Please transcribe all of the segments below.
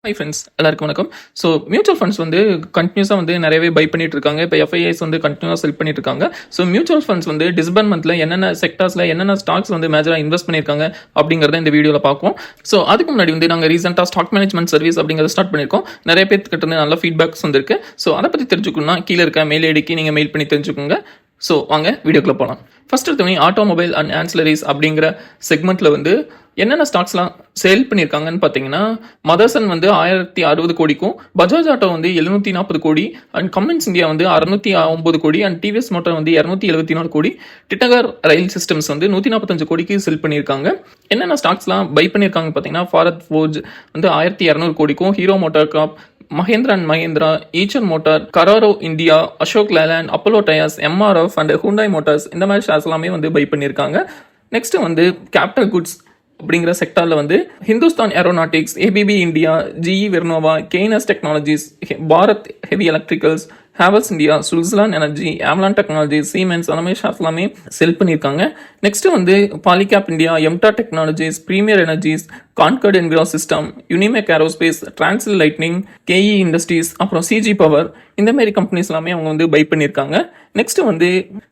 Hi friends, எல்லாருக்கும் வணக்கம். So mutual funds வந்து கண்டினியூஸாக வந்து நிறையவே பை பண்ணிட்டு இருக்காங்க. இப்போ எஃப்ஐஐஸ் வந்து கண்டினியூஸாக செல் பண்ணிட்டு இருக்காங்க. ஸோ மியூச்சுவல் ஃபண்ட்ஸ் வந்து டிஸ்பர்மெண்ட்டில் என்னென்ன செக்டார்ஸில் என்னென்ன ஸ்டாக்ஸ் வந்து மேஜராக இன்வெஸ்ட் பண்ணியிருக்காங்க அப்படிங்கிறத இந்த வீடியோவில் பார்ப்போம். ஸோ அதுக்கு முன்னாடி வந்து நாங்கள் ரீசெண்டாக ஸ்டாக் மேனேஜ்மெண்ட் சர்வீஸ் அப்படிங்கிறத ஸ்டார்ட் பண்ணியிருக்கோம். நிறைய பேர்கிட்ட இருந்து நல்ல ஃபீட்பேக்ஸ் வந்திருக்கு. ஸோ அதை பற்றி தெரிஞ்சுக்கணும்னா கீழே இருக்க மெயில் ஐடிக்கு நீங்கள் மெயில் பண்ணி தெரிஞ்சுக்கோங்க. ஸோ வாங்க வீடியோக்குள்ளே போகலாம். ஃபர்ஸ்ட் எடுத்தவங்க ஆட்டோமொபைல் அண்ட் ஆன்சிலரிஸ் அப்படிங்கிற செக்மெண்ட்டில் வந்து என்னென்ன ஸ்டாக்ஸ்லாம் சேல் பண்ணியிருக்காங்கன்னு பார்த்தீங்கன்னா, மதர்சன் வந்து 1060 கோடிக்கும், பஜாஜ் ஆட்டோ வந்து 740 கோடி, அண்ட் கமெண்ட்ஸ் இந்தியா வந்து 609 கோடி, அண்ட் டிவிஎஸ் மோட்டார் வந்து 274 கோடி, டிட்டகர் ரயில் சிஸ்டம்ஸ் வந்து 145 கோடிக்கு செல் பண்ணியிருக்காங்க. என்னென்ன ஸ்டாக்ஸ்லாம் பை பண்ணியிருக்காங்க பார்த்தீங்கன்னா, ஃபாரத் ஃபோர்ஜ் வந்து 1200 கோடிக்கும், Hero Motor Corp, Mahindra and Mahindra, Eicher Motor, Carraro India, Ashok Leyland, Apollo tyres, MRF and Hyundai Motors இந்த மாதிரி ஷேர்ஸ் எல்லாமே வந்து பை பண்ணியிருக்காங்க. நெக்ஸ்ட் வந்து கேபிட்டல் குட்ஸ் அப்படிங்கிற செக்டாரில் வந்து Hindustan aeronautics, ABB India, GE Vernova, Kaynes technologies, Bharat heavy electricals, Havells India, Switzerland energy, ஆம்லான் டெக்னாலஜி, சீமென்ஸ் அந்த மாதிரி ஷேர்ஸ் எல்லாமே செல் பண்ணியிருக்காங்க. நெக்ஸ்ட் வந்து பாலிகேப் இந்தியா, எம்டா technologies, premier energies, concord enviro system, Unimech aerospace, Transrail lighting, KE industries, அப்புறம் CG power இந்த மாதிரி கம்பெனிஸ் எல்லாமே அவங்க வந்து பை பண்ணியிருக்காங்க. நெக்ஸ்ட் வந்து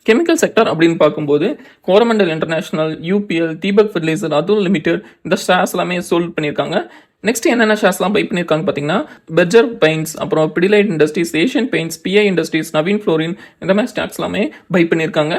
கெமிக்கல் செக்டர் அப்படின்னு பார்க்கும்போது Coromandel international, UPL, Deepak fertiliser, Atul limited இந்த ஷேர்ஸ் எல்லாமே சோல்ட் பண்ணியிருக்காங்க. நெக்ஸ்ட் என்னென்ன ஷேர்ஸ்லாம் பை பண்ணியிருக்காங்க பார்த்தீங்கன்னா, பெர்ஜர் பெயிண்ட்ஸ், அப்புறம் Pidilite industries, Asian paints, PI industries, Navin fluorine இந்த மாதிரி ஸ்டாக்ஸ் எல்லாமே பை பண்ணியிருக்காங்க.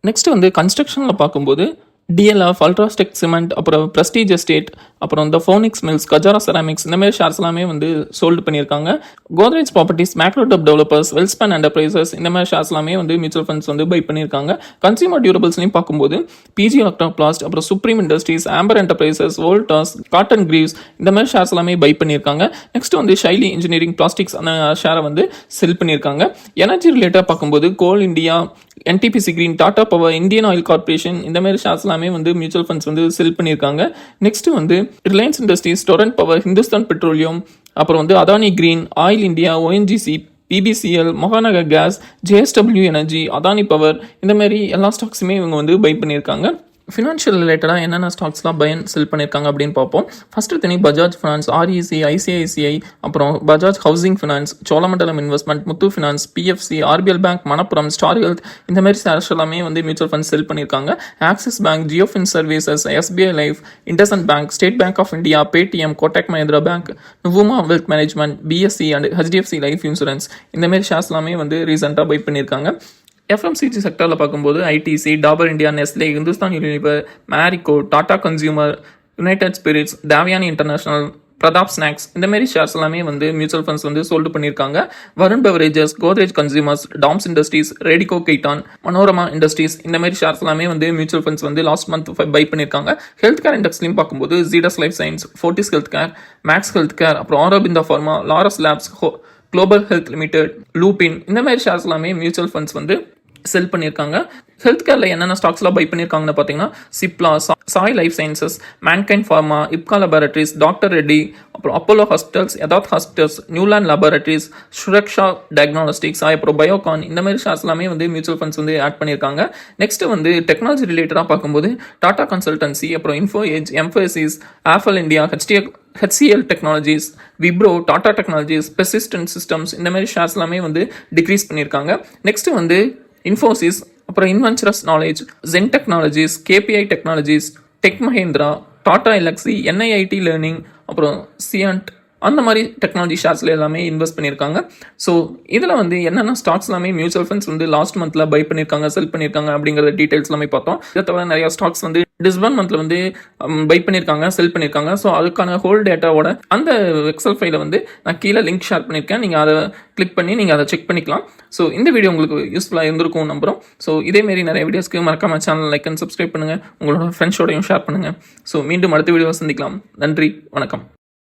நெக்ஸ்ட் வந்து கன்ஸ்ட்ரக்ஷனில் பார்க்கும்போது டிஎல்எஃப், அல்ட்ராஸ்டெக் சிமெண்ட், அப்புறம் பிரஸ்டீஜ் எஸ்டேட், அப்புறம் இந்த ஃபோனிக்ஸ் மில்ஸ், கஜாரா செராமிக்ஸ் இந்த மாதிரி ஷேர்ஸ் எல்லாமே வந்து சோல்டு பண்ணியிருக்காங்க. Godrej properties, Macrotech developers, Welspun enterprises இந்த மாதிரி ஷேர்ஸ் எல்லாமே வந்து மியூச்சுவல் ஃபண்ட்ஸ் வந்து பை பண்ணியிருக்காங்க. கன்சியூமர் டியூரபிள்ஸ்லையும் பார்க்கும்போது பிஜி எலக்ட்ரோபிளாஸ்ட், அப்புறம் supreme industries, Amber enterprises, Voltas, Crompton Greaves இந்த மாதிரி ஷேர்ஸ் எல்லாமே பை பண்ணியிருக்காங்க. நெக்ஸ்ட் வந்து ஷைலி இன்ஜினியரிங் பிளாஸ்டிக்ஸ் அந்த ஷேரை வந்து செல் பண்ணியிருக்காங்க. எனர்ஜி ரிலேட்டாக பார்க்கும்போது coal India, NTPC green, Tata power, Indian oil corporation இந்த மாதிரி ஷேர்ஸ் எல்லாமே வந்து மியூச்சுவல் ஃபண்ட்ஸ் வந்து செல் பண்ணியிருக்காங்க. நெக்ஸ்ட் வந்து Reliance industries, Torrent power, Hindustan petroleum, அப்புறம் வந்து Adani green, oil India, ONGC, BPCL, Mahanagar gas, JSW energy, Adani power இந்த மாதிரி எல்லா ஸ்டாக்ஸுமே இவங்க வந்து பை பண்ணியிருக்காங்க. ஃபினான்ஷியல் ரிலேட்டடாக என்னென்ன ஸ்டாக்ஸ்லாம் பை அண்ட் செல் பண்ணியிருக்காங்க அப்படின்னு பார்ப்போம். ஃபஸ்ட்டு தனி பஜாஜ் ஃபினான்ஸ், ஆர்இசி, ஐசிஐசிஐ, அப்புறம் Bajaj housing finance, Cholamandalam investment, Muthoot finance, PFC, RBL bank, Manappuram, star health இந்த மாதிரி ஷேர்ஸ் எல்லாமே வந்து மியூச்சுவல் ஃபண்ட்ஸ் செல் பண்ணியிருக்காங்க. Axis bank, Jiofin services, SBI life, IndusInd bank, state bank of India, Paytm, Kotak Mahindra bank, Nuvama wealth management, BSE and HDFC life insurance இந்த மாதிரி shares எல்லாமே வந்து ரீசெண்டாக பை பண்ணியிருக்காங்க. எஃப்எம்சிஜி செக்டரில் பார்க்கும்போது ITC, Dabur India, Nestle, Hindustan Unilever, Marico, Tata consumer, united spirits, Devyani international, Prataap snacks இந்த மாதிரி ஷேர்ஸ் எல்லாமே வந்து மியூச்சுவல் ஃபண்ட்ஸ் வந்து சோல்டு பண்ணியிருக்காங்க. Varun beverages, Godrej consumers, DOMS industries, Radico Khaitan, Manorama industries இந்த மாதிரி ஷேர்ஸ் எல்லாமே வந்து மியூச்சுவல் ஃபண்ட்ஸ் வந்து லாஸ்ட் மந்த் பை பண்ணியிருக்காங்க. ஹெல்த் கேர் இண்டெக்ஸ்லையும் பார்க்கும்போது Zydus life science, Fortis health care, Max health care, அப்புறம் Aurobindo pharma, Laurus labs, global health limited, Lupin இந்த மாதிரி ஷேர்ஸ் எல்லாமே மியூச்சுவல் ஃபண்ட்ஸ் வந்து செல் பண்ணியிருக்காங்க. ஹெல்த் கேரில் என்னென்ன ஸ்டாக்ஸ்லாம் பை பண்ணியிருக்காங்கன்னு பார்த்தீங்கன்னா, Cipla, Sai life sciences, Mankind pharma, Ipca laboratories, doctor Reddy, அப்புறம் Apollo hospitals, Yatharth hospitals, Neuland laboratories, Suraksha diagnostics, அப்புறம் பயோகான் இந்த மாதிரி ஷேர்ஸ் எல்லாமே வந்து மியூச்சுவல் ஃபண்ட்ஸ் வந்து ஆட் பண்ணியிருக்காங்க. நெக்ஸ்ட் வந்து டெக்னாலஜி ரிலேட்டடாக பார்க்கும்போது டாடா கன்சல்டன்சி, அப்புறம் info edge, Mphasis, Apple India, HCL technologies, Wipro, Tata technologies, persistent systems இந்த மாதிரி ஷேர்ஸ் எல்லாமே வந்து டிக்ரீஸ் பண்ணியிருக்காங்க. நெக்ஸ்ட் வந்து இன்ஃபோசிஸ், அப்புறம் inventurus knowledge, Zen technologies, KPI technologies, tech Mahindra, Tata Elxsi, NIIT learning, அப்புறம் சியன்ட் அந்த மாதிரி டெக்னாலஜி ஷேர்ஸில் எல்லாமே இன்வெஸ்ட் பண்ணியிருக்காங்க. ஸோ இதில் வந்து என்னென்ன ஸ்டாக்ஸ் எல்லாமே மியூச்சுவல் ஃபண்ட்ஸ் வந்து லாஸ்ட் மந்தில் பை பண்ணியிருக்காங்க, செல் பண்ணியிருக்காங்க அப்படிங்கிற டீட்டெயில்ஸ் எல்லாமே பார்த்தோம். இதை தவிர நிறைய ஸ்டாக்ஸ் வந்து டிஸ்பர்ன் மந்த்ல வந்து பை பண்ணியிருக்காங்க, செல் பண்ணியிருக்காங்க. ஸோ அதுக்கான ஹோல் டேட்டாவோட அந்த எக்ஸல் ஃபைலை வந்து நான் கீழே லிங்க் ஷேர் பண்ணியிருக்கேன். நீங்கள் அதை கிளிக் பண்ணி நீங்கள் அதை செக் பண்ணிக்கலாம். ஸோ இந்த வீடியோ உங்களுக்கு யூஸ்ஃபுல்லாக இருந்திருக்கும் நம்புகிறோம். ஸோ இதேமாரி நிறைய வீடியோஸ்க்கு மறக்காம சேனல் லைக் அண்ட் சப்ஸ்கிரைப் பண்ணுங்கள். உங்களோட ஃப்ரெண்ட்ஸோடையும் ஷேர் பண்ணுங்கள். ஸோ மீண்டும் அடுத்த வீடியோவை சந்திக்கலாம். நன்றி, வணக்கம்.